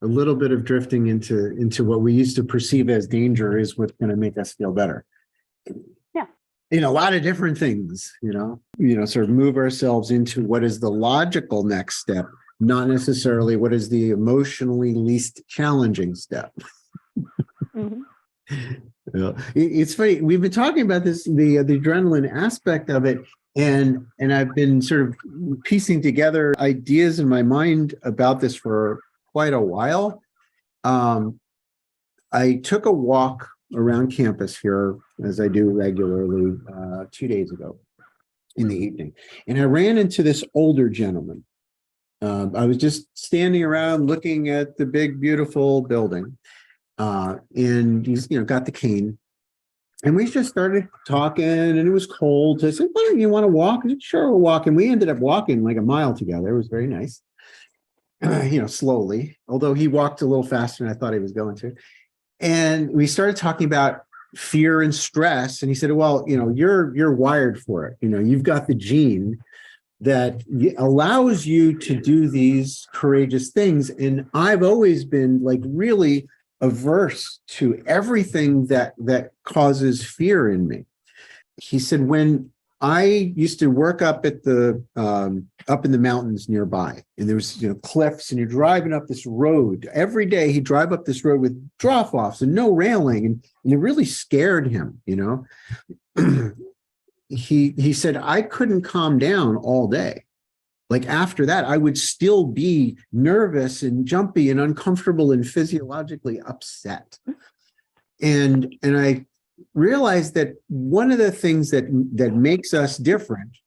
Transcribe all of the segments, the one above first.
a little bit of drifting into what we used to perceive as danger is what's going to make us feel better. Yeah. In a lot of different things, sort of move ourselves into what is the logical next step, not necessarily what is the emotionally least challenging step. Mm-hmm. It's funny. We've been talking about this, the adrenaline aspect of it, and I've been sort of piecing together ideas in my mind about this for quite a while. I took a walk around campus here, as I do regularly, 2 days ago in the evening, and I ran into this older gentleman. I was just standing around looking at the big, beautiful building. And he's, got the cane, and we just started talking, and it was cold. So I said, "Why don't you want to walk?" I said, "Sure, we'll walk." And we ended up walking like a mile together. It was very nice, slowly, although he walked a little faster than I thought he was going to. And we started talking about fear and stress. And he said, "Well, you're wired for it. You've got the gene that allows you to do these courageous things. And I've always been like really averse to everything that causes fear in me." He said, "When I used to work up at the up in the mountains nearby, and there was cliffs, and you're driving up this road every day. He'd drive up this road with drop-offs and no railing, and it really scared him. He said, I couldn't calm down all day. Like after that, I would still be nervous and jumpy and uncomfortable and physiologically upset." And I realized that one of the things that makes us different,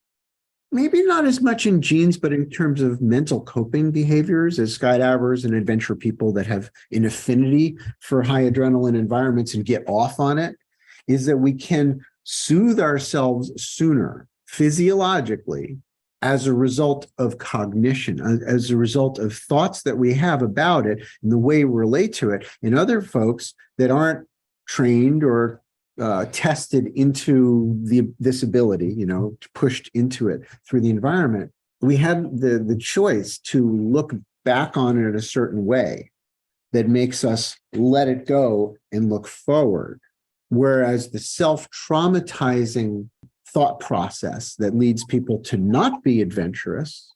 maybe not as much in genes, but in terms of mental coping behaviors as skydivers and adventure people that have an affinity for high adrenaline environments and get off on it, is that we can soothe ourselves sooner physiologically as a result of cognition, as a result of thoughts that we have about it and the way we relate to it. And other folks that aren't trained or tested into this ability, pushed into it through the environment, we have the choice to look back on it in a certain way that makes us let it go and look forward. Whereas the self-traumatizing thought process that leads people to not be adventurous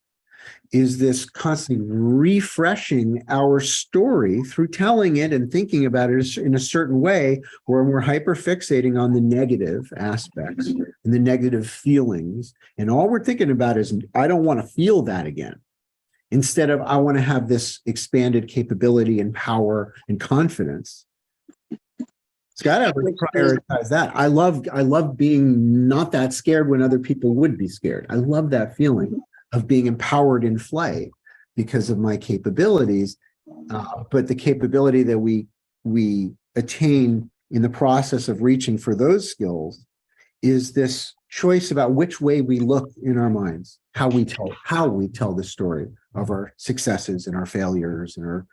is this constantly refreshing our story through telling it and thinking about it in a certain way, where we're hyperfixating on the negative aspects and the negative feelings. And all we're thinking about is, I don't want to feel that again. Instead of, I want to have this expanded capability and power and confidence. Scott, would prioritize that. I love being not that scared when other people would be scared. I love that feeling of being empowered in flight because of my capabilities. But the capability that we attain in the process of reaching for those skills is this choice about which way we look in our minds, how we tell the story of our successes and our failures and our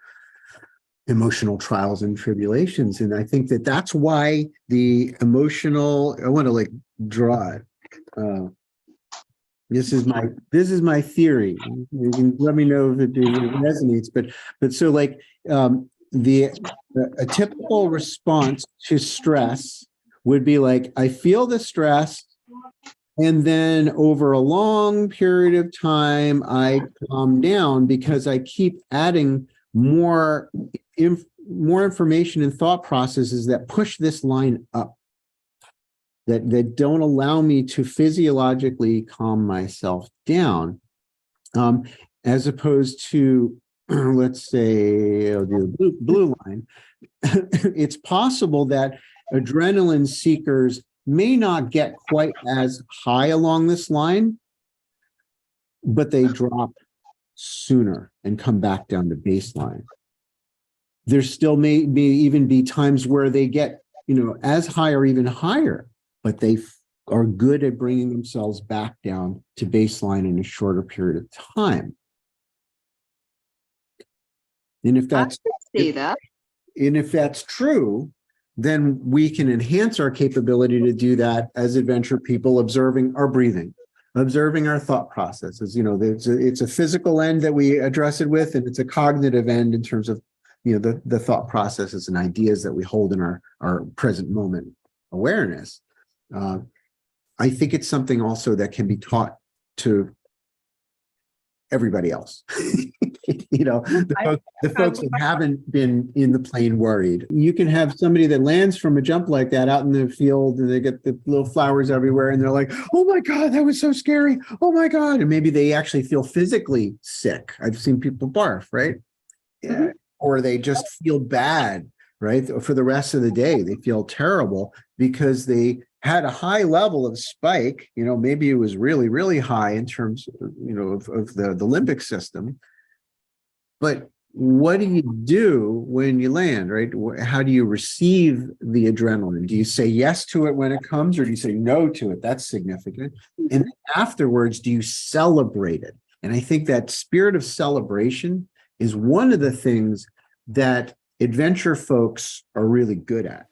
emotional trials and tribulations. And I think that that's why the emotional, I want to draw it. This is my theory. You can let me know if it resonates, but so a typical response to stress would be like, I feel the stress, and then over a long period of time, I calm down because I keep adding more information and thought processes that push this line up, that don't allow me to physiologically calm myself down, as opposed to, let's say, the blue line. It's possible that adrenaline seekers may not get quite as high along this line, but they drop sooner and come back down to baseline. There still may even be times where they get, as high or even higher, but they are good at bringing themselves back down to baseline in a shorter period of time. And if that's true, then we can enhance our capability to do that as adventure people, observing our breathing, observing our thought processes. It's a physical end that we address it with, and it's a cognitive end in terms of the thought processes and ideas that we hold in our present moment awareness. I think it's something also that can be taught to everybody else. The folks that haven't been in the plane worried. You can have somebody that lands from a jump like that out in the field, and they get the little flowers everywhere, and they're like, oh my God, that was so scary. Oh my God. And maybe they actually feel physically sick. I've seen people barf, right? Yeah. Or they just feel bad, right? For the rest of the day, they feel terrible because they had a high level of spike. Maybe it was really, really high in terms, of the limbic system. But what do you do when you land, right? How do you receive the adrenaline? Do you say yes to it when it comes, or do you say no to it? That's significant. And afterwards, do you celebrate it? And I think that spirit of celebration is one of the things that adventure folks are really good at.